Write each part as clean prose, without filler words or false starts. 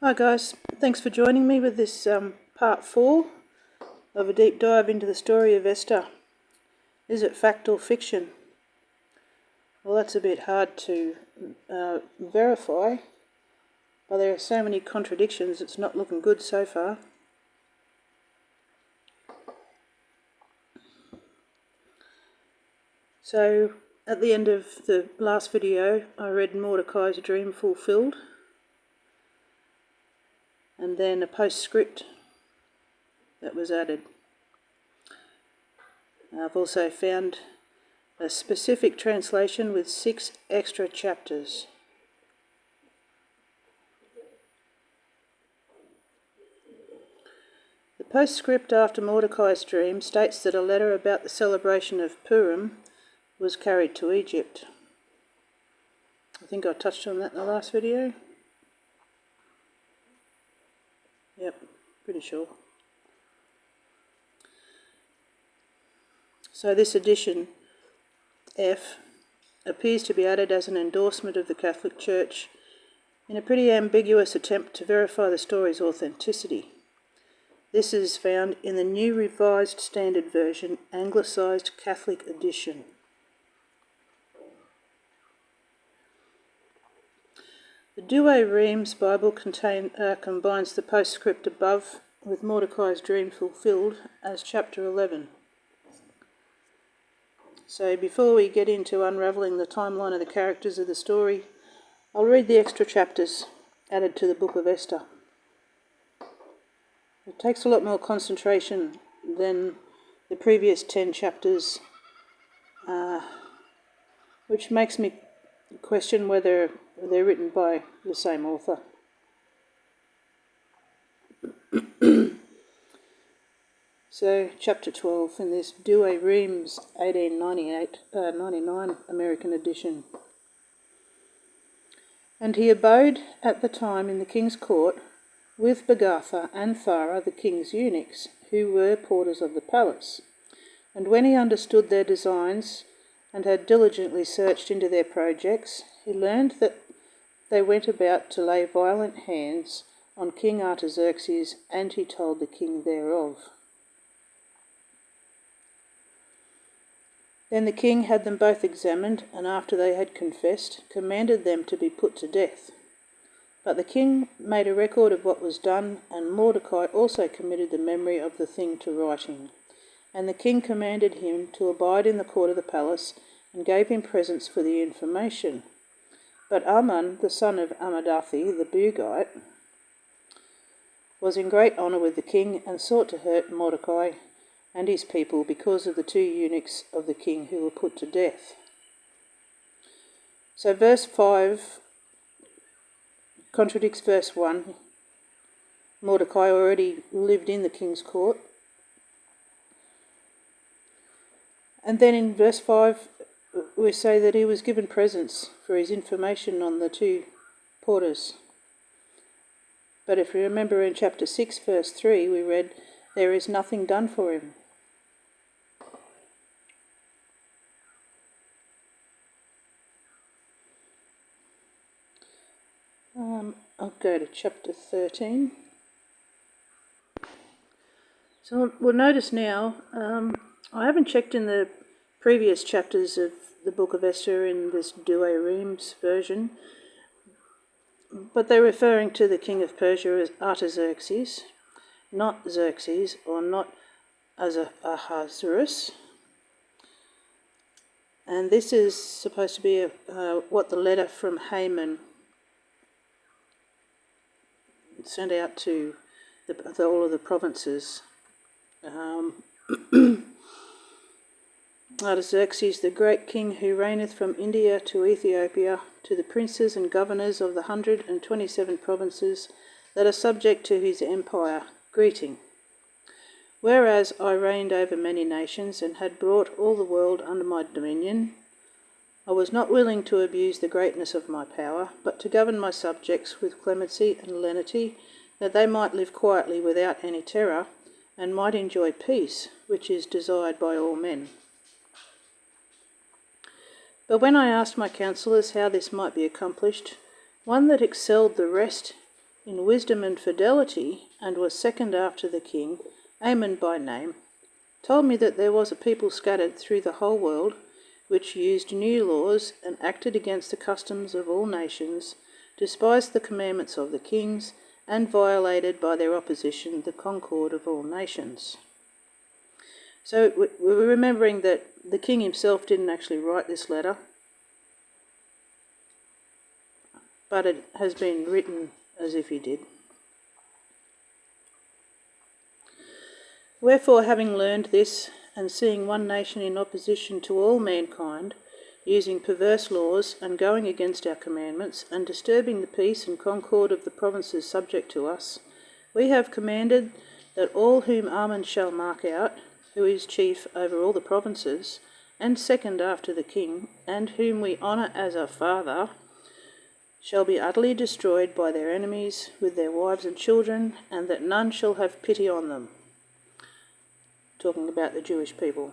Hi guys, thanks for joining me with this part 4 of a deep dive into the story of Esther. Is it fact or fiction? Well, that's a bit hard to verify, but there are so many contradictions, it's not looking good so far. So, at the end of the last video, I read Mordecai's dream fulfilled, and then a postscript that was added. I've also found a specific translation with 6 extra chapters. The postscript after Mordecai's dream states that a letter about the celebration of Purim was carried to Egypt. I think I touched on that in the last video. Yep, pretty sure. So this edition, F, appears to be added as an endorsement of the Catholic Church in a pretty ambiguous attempt to verify the story's authenticity. This is found in the New Revised Standard Version, Anglicised Catholic Edition. The Douay-Rheims Bible combines the postscript above with Mordecai's dream fulfilled as chapter 11. So before we get into unravelling the timeline of the characters of the story, I'll read the extra chapters added to the book of Esther. It takes a lot more concentration than the previous 10 chapters, which makes me question whether they're written by the same author. So, chapter 12 in this Douay-Rheims 1899 American edition. And he abode at the time in the king's court with Bagatha and Thara, the king's eunuchs, who were porters of the palace. And when he understood their designs and had diligently searched into their projects, he learned that they went about to lay violent hands on King Artaxerxes, and he told the king thereof. Then the king had them both examined, and after they had confessed, commanded them to be put to death. But the king made a record of what was done, and Mordecai also committed the memory of the thing to writing. And the king commanded him to abide in the court of the palace, and gave him presents for the information. But Aman, the son of Amadathi, the Bugite, was in great honour with the king, and sought to hurt Mordecai and his people because of the 2 eunuchs of the king who were put to death. So verse 5 contradicts verse 1. Mordecai already lived in the king's court. And then in verse 5 we say that he was given presents for his information on the 2 porters. But if you remember in chapter 6 verse 3 we read, there is nothing done for him. I'll go to chapter 13. So we'll notice now, I haven't checked in the previous chapters of the book of Esther in this Douay-Rheims version, but they're referring to the king of Persia as Artaxerxes, not Xerxes, or not Ahasuerus. And this is supposed to be what the letter from Haman sent out to all of the provinces. Artaxerxes, the great king who reigneth from India to Ethiopia, to the princes and governors of the 127 provinces that are subject to his empire, greeting. Whereas I reigned over many nations, and had brought all the world under my dominion, I was not willing to abuse the greatness of my power, but to govern my subjects with clemency and lenity, that they might live quietly without any terror, and might enjoy peace, which is desired by all men. But when I asked my counsellors how this might be accomplished, one that excelled the rest in wisdom and fidelity, and was second after the king, Amon by name, told me that there was a people scattered through the whole world, which used new laws and acted against the customs of all nations, despised the commandments of the kings, and violated by their opposition the concord of all nations. So we're remembering that the king himself didn't actually write this letter, but it has been written as if he did. Wherefore, having learned this, and seeing one nation in opposition to all mankind, using perverse laws and going against our commandments, and disturbing the peace and concord of the provinces subject to us, we have commanded that all whom Amon shall mark out, who is chief over all the provinces, and second after the king, and whom we honour as our father, shall be utterly destroyed by their enemies with their wives and children, and that none shall have pity on them. Talking about the Jewish people.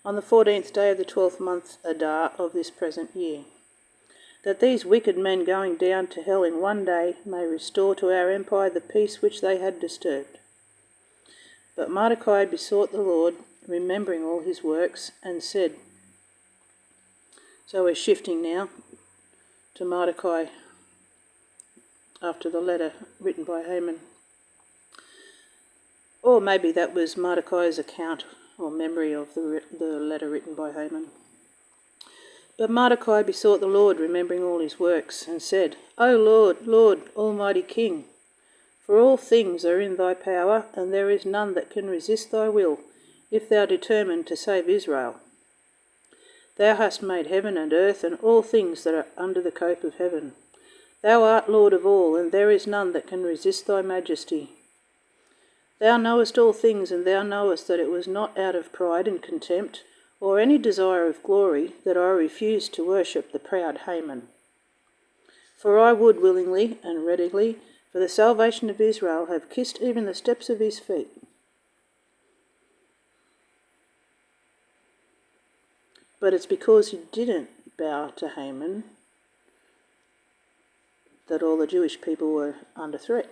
On the 14th day of the 12th month Adar of this present year, that these wicked men going down to hell in one day may restore to our empire the peace which they had disturbed. But Mordecai besought the Lord, remembering all his works, and said, so we're shifting now to Mordecai after the letter written by Haman. Or maybe that was Mordecai's account or memory of the letter written by Haman. But Mordecai besought the Lord, remembering all his works, and said, O Lord, Lord, Almighty King, for all things are in thy power, and there is none that can resist thy will, if thou determine to save Israel. Thou hast made heaven and earth, and all things that are under the cope of heaven. Thou art Lord of all, and there is none that can resist thy majesty. Thou knowest all things, and thou knowest that it was not out of pride and contempt, or any desire of glory, that I refused to worship the proud Haman. For I would willingly and readily, for the salvation of Israel, have kissed even the steps of his feet. But it's because he didn't bow to Haman that all the Jewish people were under threat.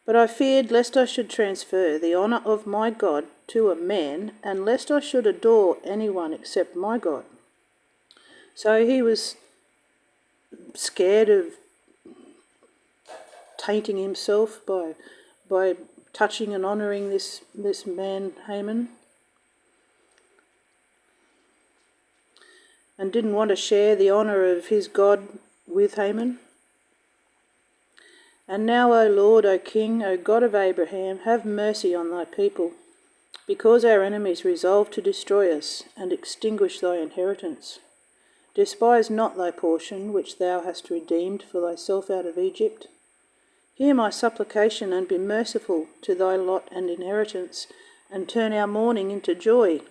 But I feared lest I should transfer the honour of my God to a man, and lest I should adore anyone except my God. So he was scared of tainting himself by touching and honouring this man Haman, and didn't want to share the honour of his God with Haman. And now, O Lord, O King, O God of Abraham, have mercy on thy people, because our enemies resolve to destroy us and extinguish thy inheritance. Despise not thy portion, which thou hast redeemed for thyself out of Egypt. Hear my supplication, and be merciful to thy lot and inheritance, and turn our mourning into joy.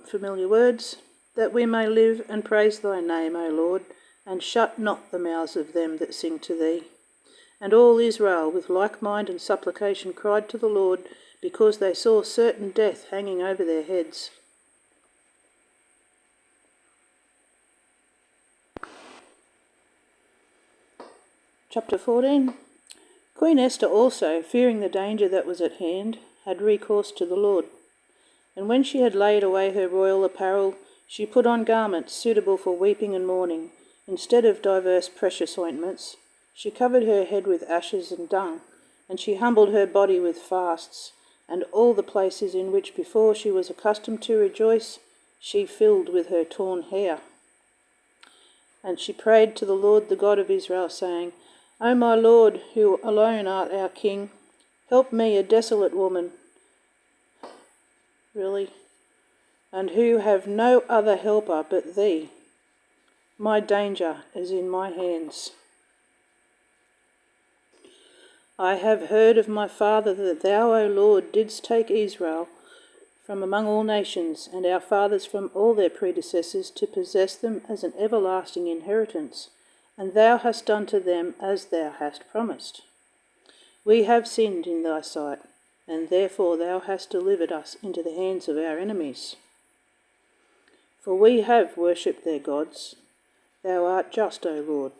Familiar words. That we may live and praise thy name, O Lord, and shut not the mouths of them that sing to thee. And all Israel with like mind and supplication cried to the Lord, because they saw certain death hanging over their heads. Chapter 14. Queen Esther also, fearing the danger that was at hand, had recourse to the Lord. And when she had laid away her royal apparel, she put on garments suitable for weeping and mourning. Instead of diverse precious ointments, she covered her head with ashes and dung, and she humbled her body with fasts, and all the places in which before she was accustomed to rejoice, she filled with her torn hair. And she prayed to the Lord, the God of Israel, saying, O my Lord, who alone art our King, help me, a desolate woman, and who have no other helper but thee. My danger is in my hands. I have heard of my father that thou, O Lord, didst take Israel from among all nations, and our fathers from all their predecessors, to possess them as an everlasting inheritance, and thou hast done to them as thou hast promised. We have sinned in thy sight, and therefore thou hast delivered us into the hands of our enemies. For we have worshipped their gods. Thou art just, O Lord.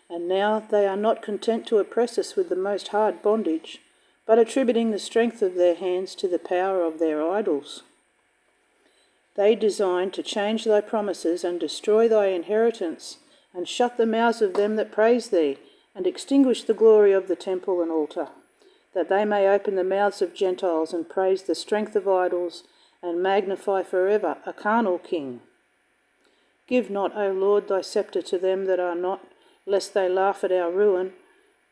And now they are not content to oppress us with the most hard bondage, but attributing the strength of their hands to the power of their idols. They design to change thy promises and destroy thy inheritance, and shut the mouths of them that praise thee, and extinguish the glory of the temple and altar, that they may open the mouths of Gentiles and praise the strength of idols, and magnify forever a carnal king. Give not, O Lord, thy sceptre to them that are not, lest they laugh at our ruin,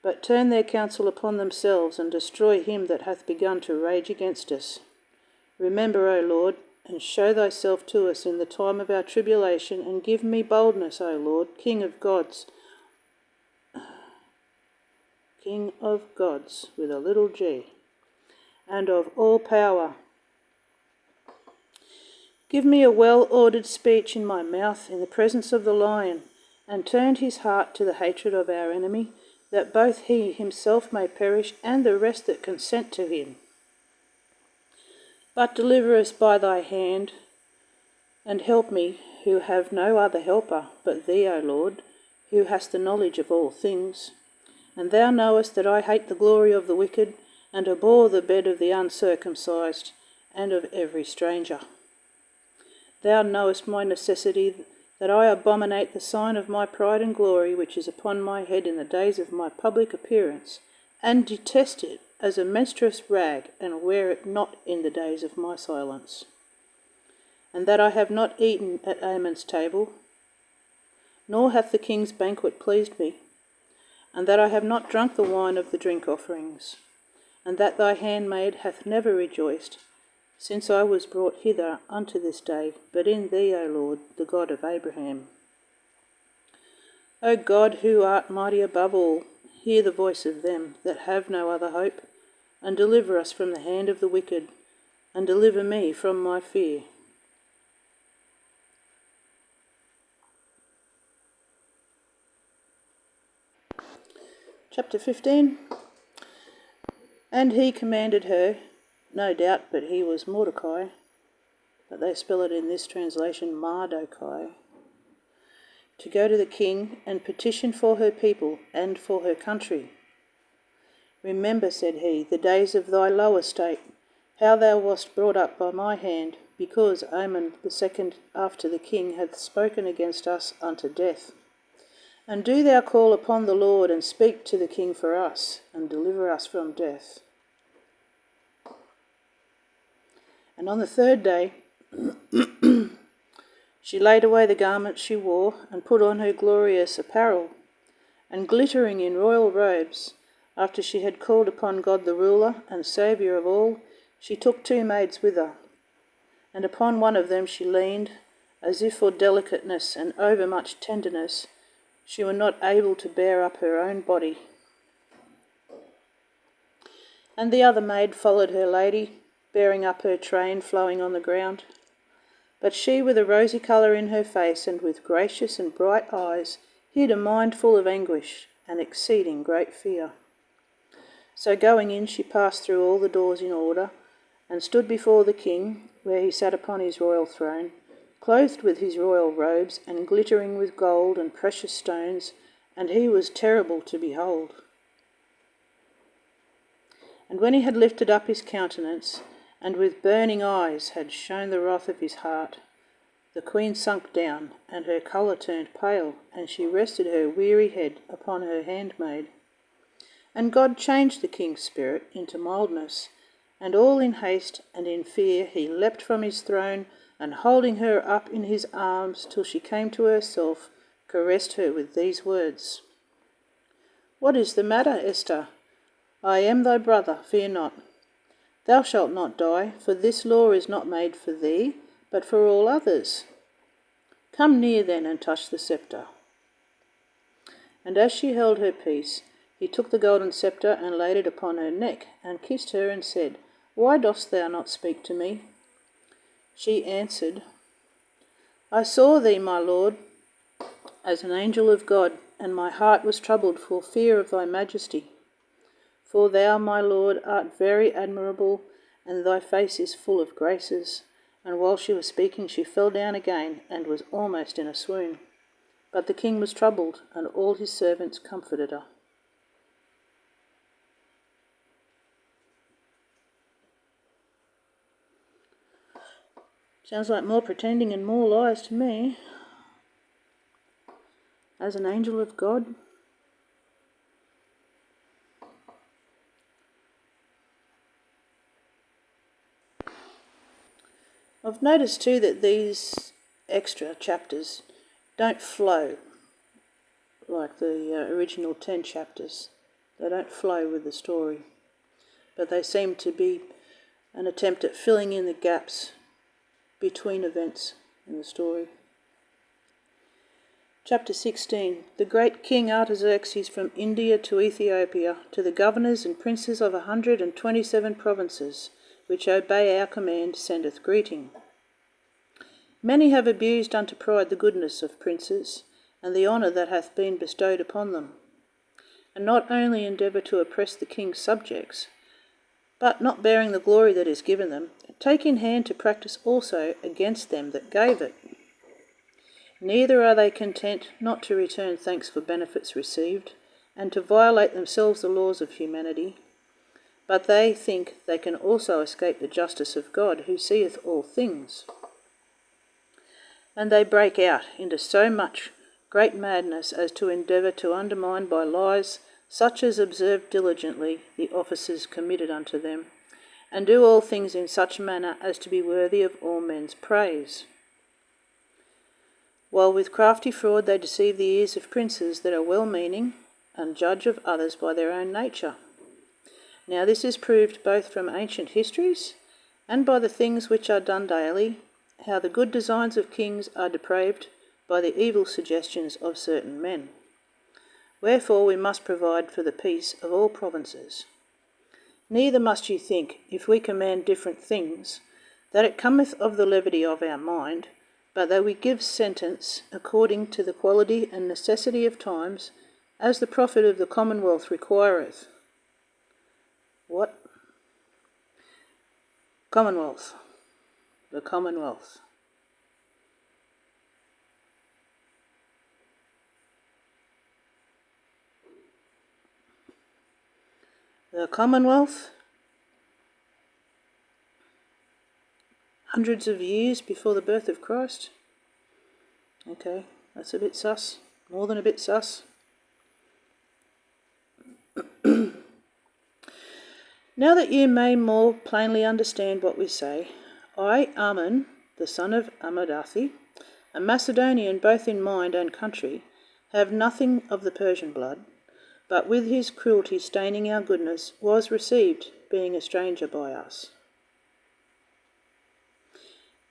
but turn their counsel upon themselves, and destroy him that hath begun to rage against us. Remember, O Lord, and show thyself to us in the time of our tribulation, and give me boldness, O Lord, King of gods, with a little g, and of all power. Give me a well-ordered speech in my mouth in the presence of the lion, and turn his heart to the hatred of our enemy, that both he himself may perish and the rest that consent to him. But deliver us by thy hand, and help me, who have no other helper but thee, O Lord, who hast the knowledge of all things. And thou knowest that I hate the glory of the wicked, and abhor the bed of the uncircumcised, and of every stranger. Thou knowest my necessity, that I abominate the sign of my pride and glory, which is upon my head in the days of my public appearance, and detest it as a menstruous rag, and wear it not in the days of my silence. And that I have not eaten at Amon's table, nor hath the king's banquet pleased me, and that I have not drunk the wine of the drink offerings, and that thy handmaid hath never rejoiced, since I was brought hither unto this day, but in thee, O Lord, the God of Abraham. O God, who art mighty above all, hear the voice of them that have no other hope, and deliver us from the hand of the wicked, and deliver me from my fear. Chapter 15. And he commanded her, no doubt but he was Mordecai, but they spell it in this translation Mardochai, to go to the king and petition for her people and for her country. Remember, said he, the days of thy low estate, how thou wast brought up by my hand, because Amon the second after the king hath spoken against us unto death. And do thou call upon the Lord, and speak to the king for us, and deliver us from death. And on the third day she laid away the garments she wore, and put on her glorious apparel, and glittering in royal robes, after she had called upon God the ruler and Saviour of all, she took 2 maids with her, and upon one of them she leaned, as if for delicateness and overmuch tenderness she were not able to bear up her own body. And the other maid followed her lady, bearing up her train flowing on the ground. But she, with a rosy colour in her face, and with gracious and bright eyes, hid a mind full of anguish and exceeding great fear. So going in, she passed through all the doors in order, and stood before the king, where he sat upon his royal throne, clothed with his royal robes, and glittering with gold and precious stones, and he was terrible to behold. And when he had lifted up his countenance, and with burning eyes had shown the wrath of his heart, the queen sunk down, and her colour turned pale, and she rested her weary head upon her handmaid. And God changed the king's spirit into mildness, and all in haste and in fear he leapt from his throne, and holding her up in his arms till she came to herself, caressed her with these words: What is the matter, Esther? I am thy brother, fear not. Thou shalt not die, for this law is not made for thee, but for all others. Come near then and touch the sceptre. And as she held her peace, he took the golden sceptre and laid it upon her neck, and kissed her and said, Why dost thou not speak to me? She answered, I saw thee, my lord, as an angel of God, and my heart was troubled for fear of thy majesty. For thou, my lord, art very admirable, and thy face is full of graces, and while she was speaking she fell down again and was almost in a swoon. But the king was troubled, and all his servants comforted her. Sounds like more pretending and more lies to me. As an angel of God. I've noticed too that these extra chapters don't flow like the original 10 chapters. They don't flow with the story, but they seem to be an attempt at filling in the gaps between events in the story. Chapter 16. The great King Artaxerxes from India to Ethiopia, to the governors and princes of 127 provinces, which obey our command, sendeth greeting. Many have abused unto pride the goodness of princes, and the honour that hath been bestowed upon them, and not only endeavour to oppress the king's subjects, but not bearing the glory that is given them, take in hand to practise also against them that gave it. Neither are they content not to return thanks for benefits received, and to violate themselves the laws of humanity, but they think they can also escape the justice of God, who seeth all things. And they break out into so much great madness as to endeavour to undermine by lies such as observe diligently the offices committed unto them, and do all things in such manner as to be worthy of all men's praise. While with crafty fraud they deceive the ears of princes that are well-meaning, and judge of others by their own nature. Now this is proved both from ancient histories, and by the things which are done daily, how the good designs of kings are depraved by the evil suggestions of certain men. Wherefore we must provide for the peace of all provinces. Neither must you think, if we command different things, that it cometh of the levity of our mind, but that we give sentence according to the quality and necessity of times, as the profit of the commonwealth requireth. What? Commonwealth. The Commonwealth. The Commonwealth, hundreds of years before the birth of Christ. Okay, that's a bit sus. More than a bit sus. Now that you may more plainly understand what we say, I, Ammon, the son of Amadathi, a Macedonian both in mind and country, have nothing of the Persian blood, but with his cruelty staining our goodness, was received, being a stranger by us,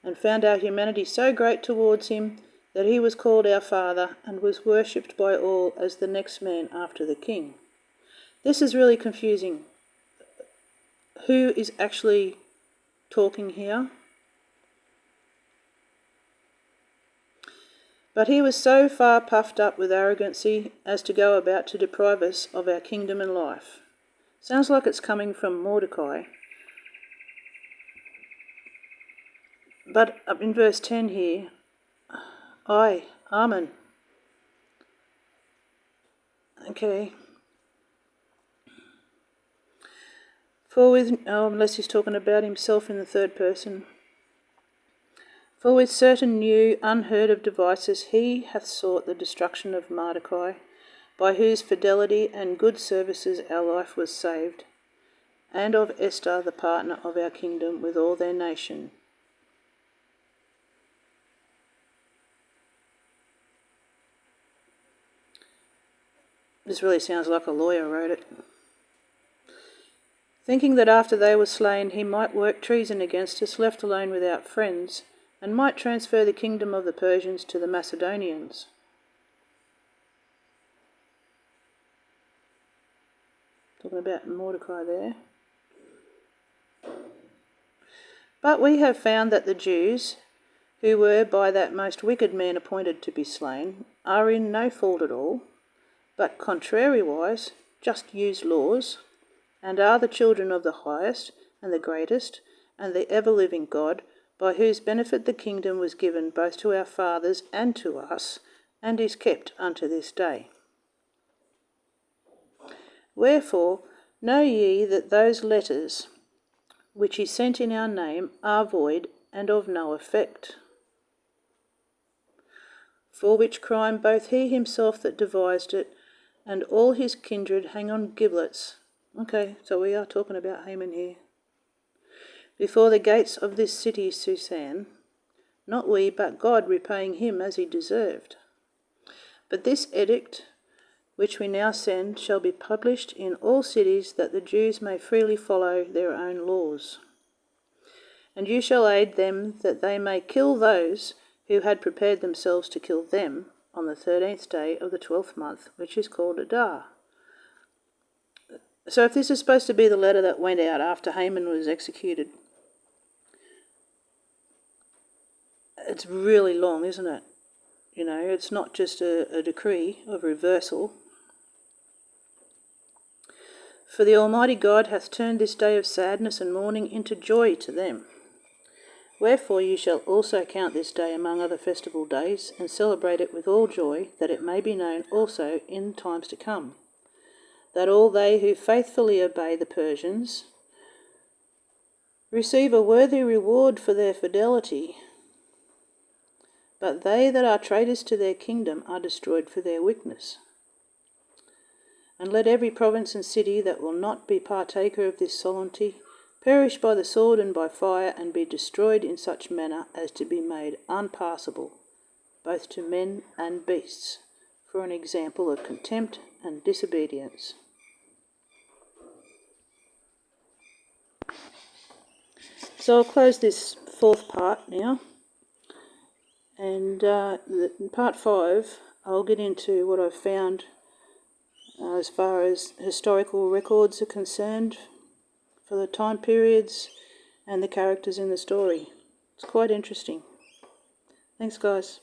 and found our humanity so great towards him that he was called our father, and was worshipped by all as the next man after the king. This is really confusing. Who is actually talking here? But he was so far puffed up with arrogancy as to go about to deprive us of our kingdom and life. Sounds like it's coming from Mordecai. But up in verse 10 here, I, Ammon. Okay. For with, unless he's talking about himself in the third person. For with certain new, unheard of devices he hath sought the destruction of Mordecai, by whose fidelity and good services our life was saved, and of Esther, the partner of our kingdom, with all their nation. This really sounds like a lawyer wrote it. Thinking that after they were slain he might work treason against us, left alone without friends, and might transfer the kingdom of the Persians to the Macedonians. Talking about Mordecai there. But we have found that the Jews, who were by that most wicked man appointed to be slain, are in no fault at all, but contrariwise just use laws, and are the children of the highest and the greatest and the ever-living God, by whose benefit the kingdom was given both to our fathers and to us, and is kept unto this day. Wherefore, know ye that those letters which he sent in our name are void and of no effect. For which crime both he himself that devised it and all his kindred hang on giblets. Okay, so we are talking about Haman here. Before the gates of this city Susan, not we but God repaying him as he deserved. But this edict which we now send shall be published in all cities, that the Jews may freely follow their own laws. And you shall aid them that they may kill those who had prepared themselves to kill them on the 13th day of the 12th month, which is called Adar. So if this is supposed to be the letter that went out after Haman was executed, it's really long, isn't it? You know, it's not just a decree of reversal. For the Almighty God hath turned this day of sadness and mourning into joy to them. Wherefore you shall also count this day among other festival days, and celebrate it with all joy, that it may be known also in times to come, that all they who faithfully obey the Persians receive a worthy reward for their fidelity, but they that are traitors to their kingdom are destroyed for their wickedness. And let every province and city that will not be partaker of this solemnity perish by the sword and by fire, and be destroyed in such manner as to be made unpassable, both to men and beasts, for an example of contempt and disobedience. So I'll close this fourth part now, and in part 5 I'll get into what I've found as far as historical records are concerned for the time periods and the characters in the story. It's quite interesting. Thanks, guys.